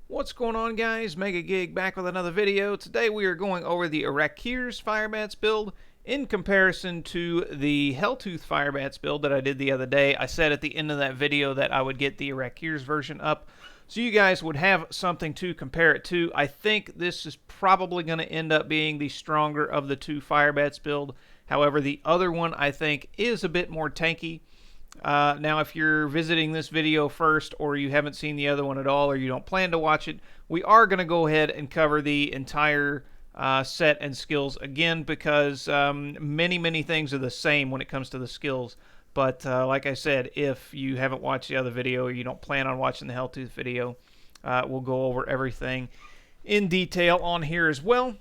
What's going on, guys? Mega Gig back with another video. Today we are going over the Arakyr's Firebats build in comparison to the Helltooth Firebats build that I did the other day. I said at the end of that video that I would get the Arakyr's version up so you guys would have something to compare it to. I think this is probably going to end up being the stronger of the two Firebats build. However, the other one I think is a bit more tanky. Now, if you're visiting this video first, or you haven't seen the other one at all, or you don't plan to watch it, we are going to go ahead and cover the entire set and skills again, because many things are the same when it comes to the skills. But like I said, if you haven't watched the other video, or you don't plan on watching the Helltooth video, we'll go over everything in detail on here as well.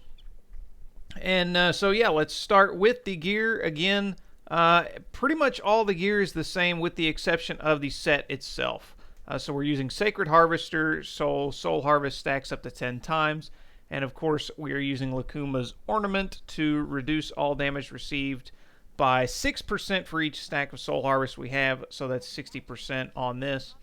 And so yeah, let's start with the gear again. Pretty much all the gear is the same with the exception of the set itself. So we're using Sacred Harvester, so Soul Harvest stacks up to 10 times. And of course, we are using Lakuma's Ornament to reduce all damage received by 6% for each stack of Soul Harvest we have, so that's 60% on this.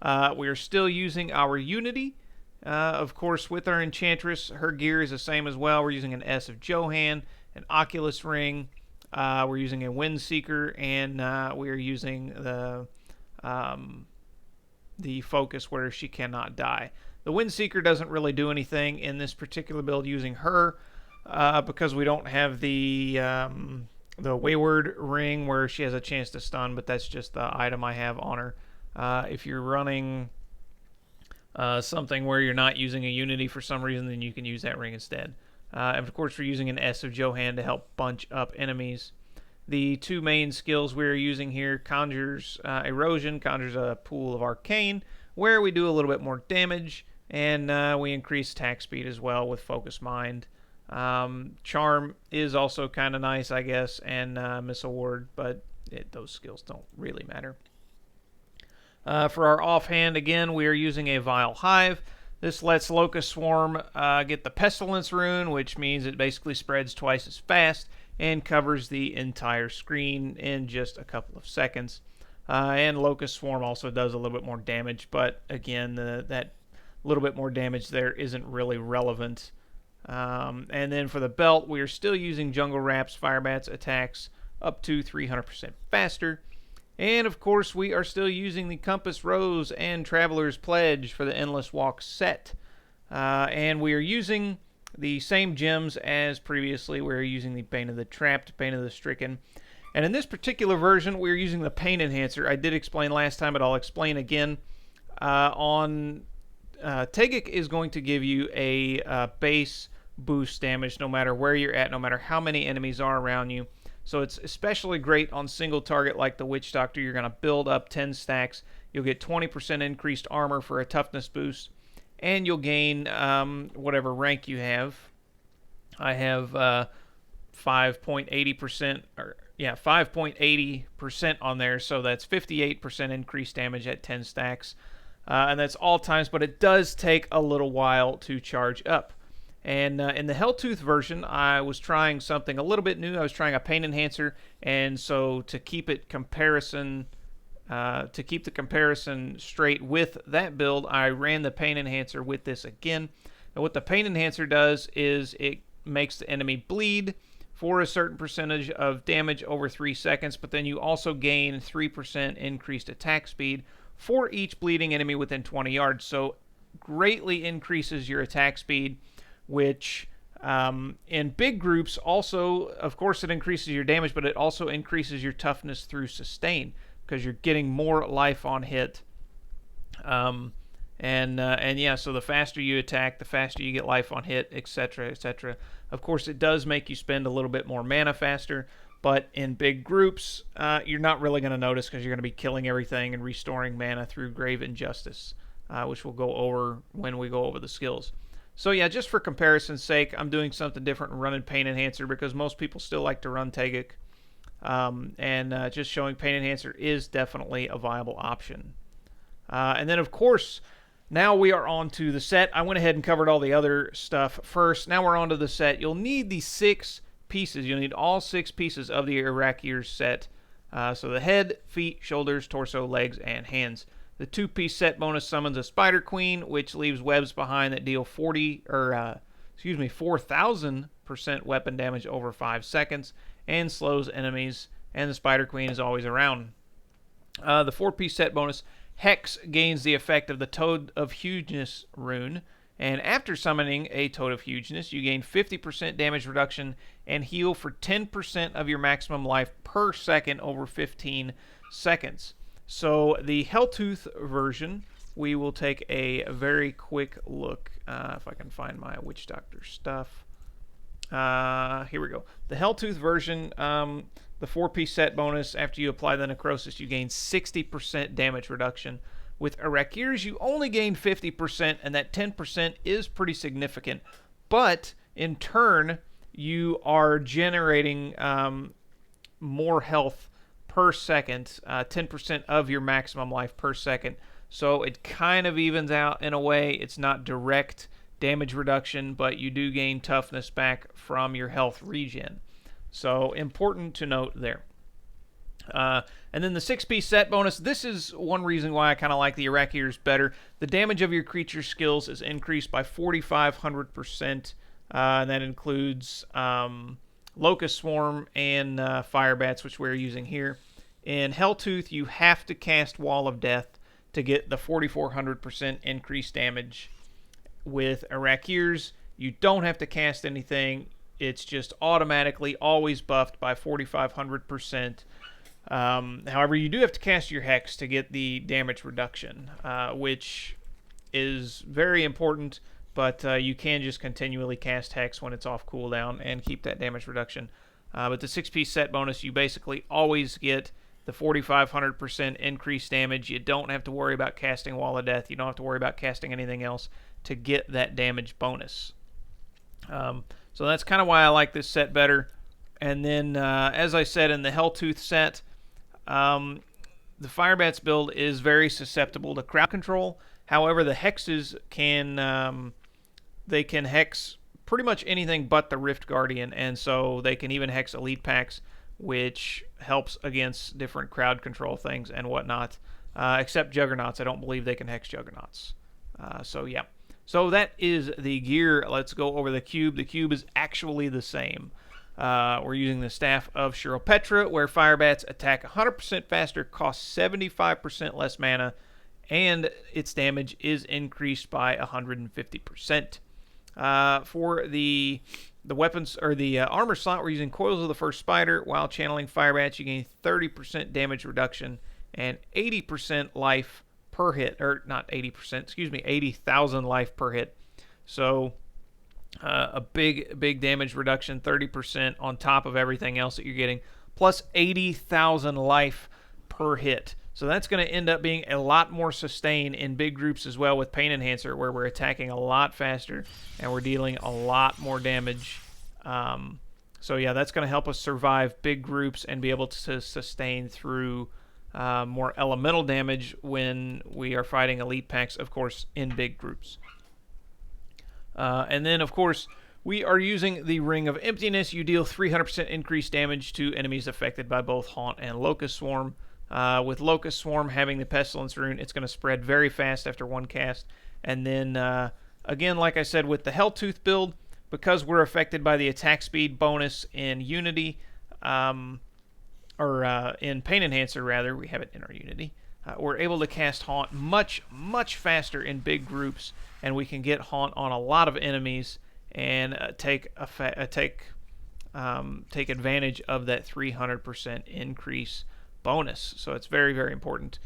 We are still using our Unity. Of course, with our Enchantress, her gear is the same as well. We're using an S of Johan, an Oculus Ring. We're using a Windseeker, and we are using the Focus where she cannot die. The Windseeker doesn't really do anything in this particular build using her because we don't have the Wayward Ring where she has a chance to stun, but that's just the item I have on her. If you're running something where you're not using a Unity for some reason, then you can use that ring instead. And of course, we're using an S of Johan to help bunch up enemies. The two main skills we're using here, conjures Erosion, conjures a pool of Arcane, where we do a little bit more damage, and we increase attack speed as well with Focus Mind. Charm is also kind of nice, I guess, and Missile Ward, but those skills don't really matter. For our offhand, again, we are using a Vile Hive. This lets Locust Swarm get the Pestilence rune, which means it basically spreads twice as fast and covers the entire screen in just a couple of seconds. And Locust Swarm also does a little bit more damage, but again, that little bit more damage there isn't really relevant. And then for the belt, we are still using Jungle Wrap's Firebats attacks up to 300% faster. And of course, we are still using the Compass Rose and Traveler's Pledge for the Endless Walk set. And we are using the same gems as previously. We're using the Bane of the Trapped, Bane of the Stricken. And in this particular version, we're using the Pain Enhancer. I did explain last time, but I'll explain again. Tegic is going to give you a base boost damage no matter where you're at, no matter how many enemies are around you. So it's especially great on single target like the Witch Doctor. You're going to build up 10 stacks. You'll get 20% increased armor for a toughness boost. And you'll gain whatever rank you have. I have 5.80%, or yeah, 5.80% on there. So that's 58% increased damage at 10 stacks. And that's all times, but it does take a little while to charge up. And in the Helltooth version, I was trying something a little bit new. I was trying a Pain Enhancer, and so to keep the comparison straight with that build, I ran the Pain Enhancer with this again. And what the Pain Enhancer does is it makes the enemy bleed for a certain percentage of damage over 3 seconds, but then you also gain 3% increased attack speed for each bleeding enemy within 20 yards. So greatly increases your attack speed, which in big groups also, of course, it increases your damage, but it also increases your toughness through sustain because you're getting more life on hit. And yeah, so the faster you attack, the faster you get life on hit, etc., etc. Of course, it does make you spend a little bit more mana faster, but in big groups, you're not really going to notice because you're going to be killing everything and restoring mana through Grave Injustice, which we'll go over when we go over the skills. So yeah, just for comparison's sake, I'm doing something different and running Pain Enhancer because most people still like to run Tegic. And just showing Pain Enhancer is definitely a viable option. And then, of course, now we are on to the set. I went ahead and covered all the other stuff first. Now we're on to the set. You'll need the 6 pieces. You'll need all 6 pieces of the Arakyr set So the head, feet, shoulders, torso, legs, and hands. The 2-piece set bonus summons a Spider Queen, which leaves webs behind that deal 4,000% weapon damage over 5 seconds and slows enemies. And the Spider Queen is always around. The 4-piece set bonus Hex gains the effect of the Toad of Hugeness rune. And after summoning a Toad of Hugeness, you gain 50% damage reduction and heal for 10% of your maximum life per second over 15 seconds. So the Helltooth version, we will take a very quick look. If I can find my Witch Doctor stuff. Here we go. The Helltooth version, the 4-piece set bonus, after you apply the Necrosis, you gain 60% damage reduction. With Arakyr's, you only gain 50%, and that 10% is pretty significant. But, in turn, you are generating more health per second, 10% of your maximum life per second. So it kind of evens out in a way. It's not direct damage reduction, but you do gain toughness back from your health regen. So important to note there. And then the 6-piece set bonus. This is one reason why I kind of like the Arakyrs better. The damage of your creature skills is increased by 4,500%. And that includes Locust Swarm and Firebats, which we're using here. In Helltooth, you have to cast Wall of Death to get the 4,400% increased damage. With Arakyrs, you don't have to cast anything. It's just automatically always buffed by 4,500%. However, you do have to cast your Hex to get the damage reduction, which is very important. But you can just continually cast Hex when it's off cooldown and keep that damage reduction. But the 6-piece set bonus, you basically always get the 4,500% increased damage. You don't have to worry about casting Wall of Death. You don't have to worry about casting anything else to get that damage bonus. So that's kind of why I like this set better. And then, as I said, in the Helltooth set, the Firebats build is very susceptible to crowd control. However, the hexes can they can hex pretty much anything but the Rift Guardian, and so they can even hex elite packs, which helps against different crowd control things and whatnot. Except Juggernauts. I don't believe they can hex Juggernauts. So yeah. So that is the gear. Let's go over the cube. The cube is actually the same. We're using the Staff of Shiropetra, where Firebats attack 100% faster, cost 75% less mana, and its damage is increased by 150%. For the weapons, or the armor slot, we're using Coils of the First Spider. While channeling Firebats, you gain 30% damage reduction and 80% life per hit, or not 80%, excuse me, 80,000 life per hit. So a big damage reduction, 30% on top of everything else that you're getting, plus 80,000 life per hit. So that's going to end up being a lot more sustain in big groups as well with Pain Enhancer, where we're attacking a lot faster and we're dealing a lot more damage. So yeah, that's going to help us survive big groups and be able to sustain through more elemental damage when we are fighting elite packs, of course, in big groups. And then, of course, we are using the Ring of Emptiness. You deal 300% increased damage to enemies affected by both Haunt and Locust Swarm. With Locust Swarm having the Pestilence rune, it's going to spread very fast after one cast. And then, again, like I said, with the Helltooth build, because we're affected by the attack speed bonus in Unity, or in Pain Enhancer, rather, we have it in our Unity, we're able to cast Haunt much faster in big groups, and we can get Haunt on a lot of enemies and take advantage of that 300% increase bonus. So it's very important.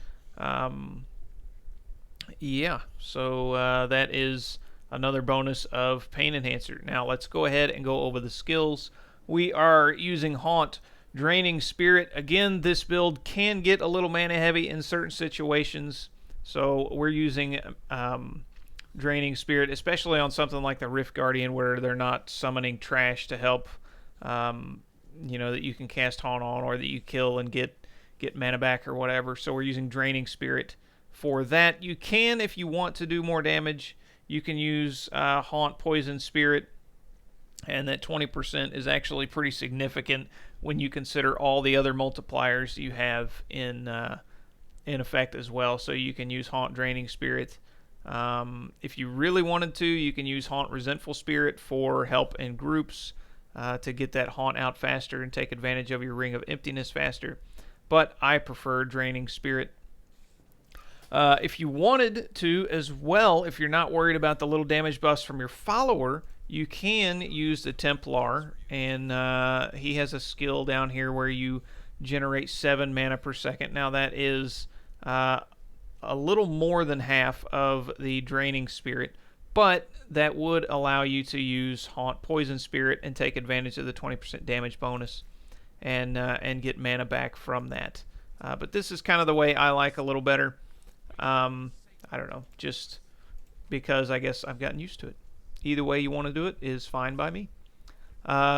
Yeah, so that is another bonus of Pain Enhancer. Now let's go ahead and go over the skills. We are using Haunt, Draining Spirit. Again, this build can get a little mana heavy in certain situations, so we're using Draining Spirit, especially on something like the Rift Guardian, where they're not summoning trash to help, that you can cast Haunt on, or that you kill and get mana back or whatever. So we're using Draining Spirit for that. You can, if you want to do more damage, you can use Haunt Poison Spirit, And that 20% is actually pretty significant when you consider all the other multipliers you have in effect as well. So you can use Haunt Draining Spirit. If you really wanted to, you can use Haunt Resentful Spirit for help in groups to get that haunt out faster and take advantage of your Ring of Emptiness faster. But I prefer Draining Spirit. If you wanted to as well, if you're not worried about the little damage buffs from your follower, you can use the Templar, and he has a skill down here where you generate 7 mana per second. Now that is a little more than half of the Draining Spirit, but that would allow you to use Haunt Poison Spirit and take advantage of the 20% damage bonus and get mana back from that. But this is kind of the way I like a little better. I don't know, just because I guess I've gotten used to it. Either way you want to do it is fine by me.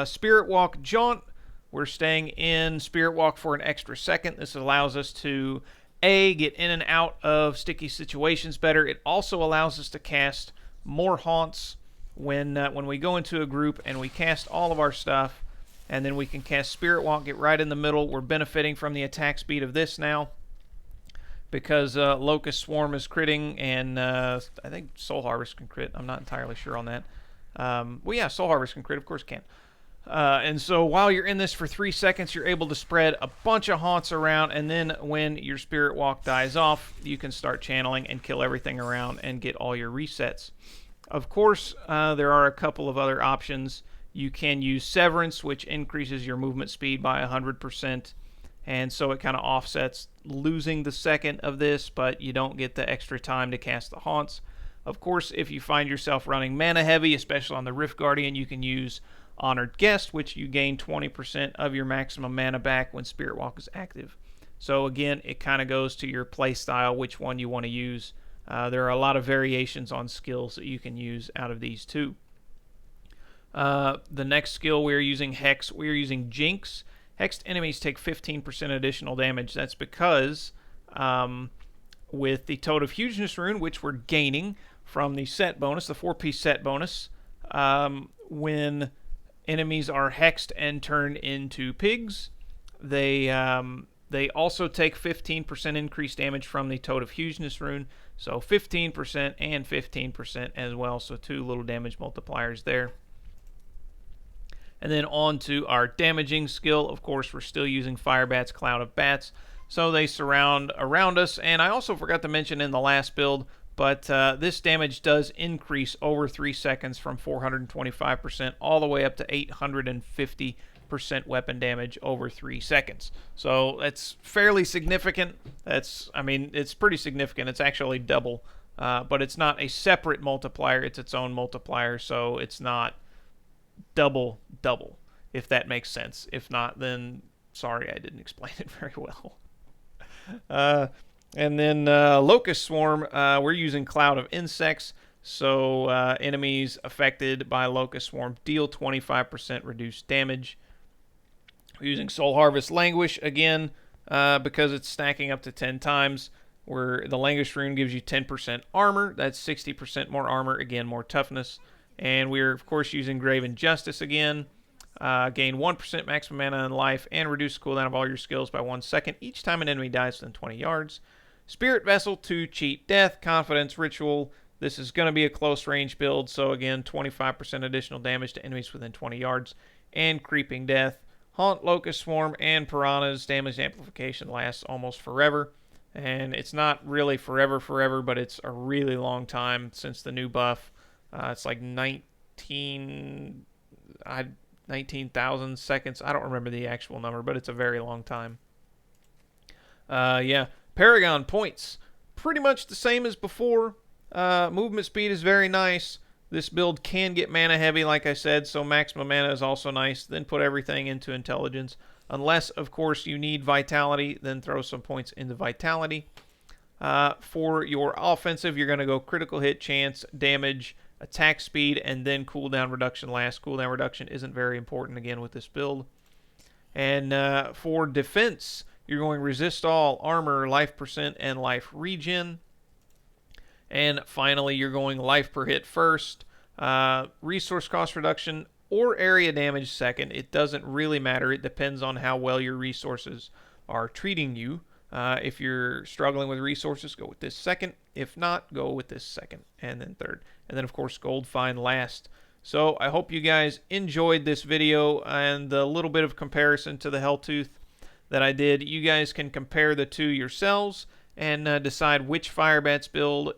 Spirit Walk Jaunt. We're staying in Spirit Walk for an extra second. This allows us to get in and out of sticky situations better. It also allows us to cast more haunts when we go into a group and we cast all of our stuff, and then we can cast Spirit Walk, get right in the middle. We're benefiting from the attack speed of this now because Locust Swarm is critting, and I think Soul Harvest can crit. I'm not entirely sure on that. Well, yeah, Soul Harvest can crit. Of course it can. And so while you're in this for 3 seconds, you're able to spread a bunch of haunts around, and then when your Spirit Walk dies off, you can start channeling and kill everything around and get all your resets. Of course, there are a couple of other options. You can use Severance, which increases your movement speed by 100%, and so it kind of offsets losing the second of this, but you don't get the extra time to cast the haunts. Of course, if you find yourself running mana heavy, especially on the Rift Guardian, you can use Honored Guest, which you gain 20% of your maximum mana back when Spirit Walk is active. So again, it kind of goes to your play style, which one you want to use. There are a lot of variations on skills that you can use out of these two. The next skill, we're using Hex. We're using Jinx. Hexed enemies take 15% additional damage. That's because with the Toad of Hugeness rune, which we're gaining from the set bonus, the 4-piece set bonus, when enemies are hexed and turned into pigs, they also take 15% increased damage from the Toad of Hugeness rune. So 15% and 15% as well. So 2 little damage multipliers there. And then on to our damaging skill. Of course, we're still using Firebats, Cloud of Bats. So they surround around us. And I also forgot to mention in the last build, but this damage does increase over 3 seconds from 425% all the way up to 850% weapon damage over 3 seconds. So that's fairly significant. It's pretty significant. It's actually double. But it's not a separate multiplier. It's its own multiplier. So it's not double, if that makes sense. If not, then sorry, I didn't explain it very well. And then Locust Swarm, we're using Cloud of Insects, so enemies affected by Locust Swarm deal 25% reduced damage. We're using Soul Harvest Languish, again, because it's stacking up to 10 times, where the Languish rune gives you 10% armor. That's 60% more armor, again, more toughness. And we're, of course, using Graven Justice again. Gain 1% maximum mana and life, and reduce the cooldown of all your skills by 1 second each time an enemy dies within 20 yards. Spirit Vessel to cheat death. Confidence Ritual. This is going to be a close range build, so again, 25% additional damage to enemies within 20 yards. And Creeping Death. Haunt, Locust Swarm, and Piranhas. Damage amplification lasts almost forever. And it's not really forever, but it's a really long time since the new buff. It's like 19,000 seconds. I don't remember the actual number, but it's a very long time. Yeah. Paragon points. Pretty much the same as before. Movement speed is very nice. This build can get mana heavy, like I said, so maximum mana is also nice. Then put everything into intelligence. Unless, of course, you need vitality, then throw some points into vitality. For your offensive, you're going to go critical hit, chance, damage, attack speed, and then cooldown reduction last. Cooldown reduction isn't very important, again, with this build. And for defense, you're going resist all, armor, life percent, and life regen. And finally, you're going life per hit first. Resource cost reduction or area damage second. It doesn't really matter. It depends on how well your resources are treating you. If you're struggling with resources, go with this second. If not, go with this second and then third. And then, of course, gold fine last. So I hope you guys enjoyed this video and the little bit of comparison to the Helltooth that I did. You guys can compare the two yourselves and decide which Firebats build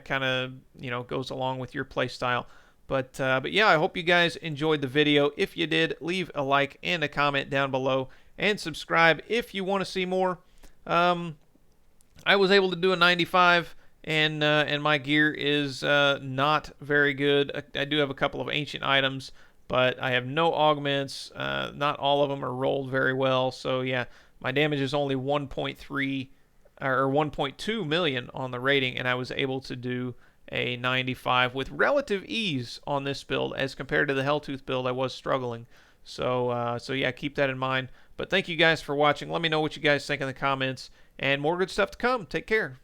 kind of goes along with your playstyle. But yeah, I hope you guys enjoyed the video. If you did, leave a like and a comment down below, and subscribe if you want to see more. I was able to do a 95, and my gear is not very good. I do have a couple of ancient items, but I have no augments. Not all of them are rolled very well. So yeah, my damage is only 1.3 or 1.2 million on the rating, and I was able to do a 95 with relative ease on this build as compared to the Helltooth build. I was struggling. So yeah, keep that in mind. But thank you guys for watching. Let me know what you guys think in the comments, and more good stuff to come. Take care.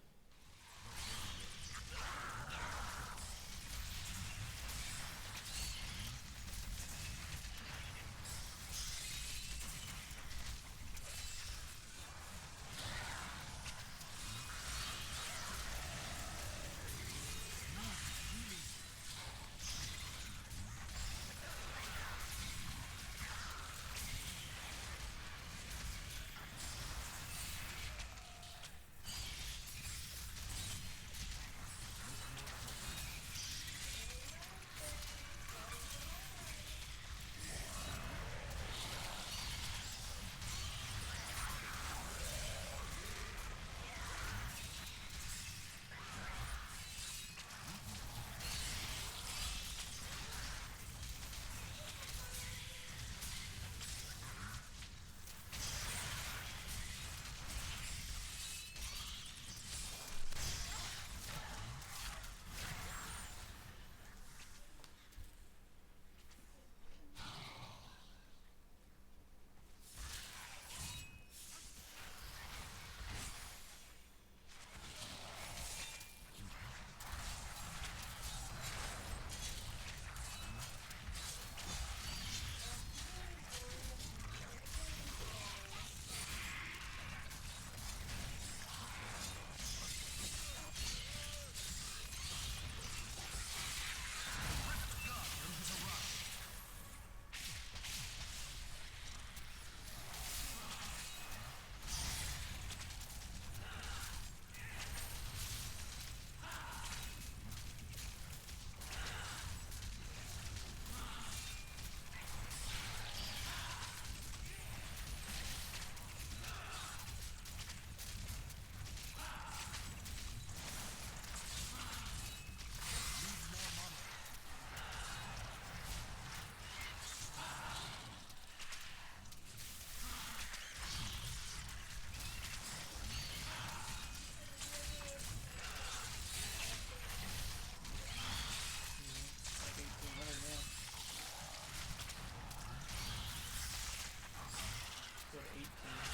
Go to 18.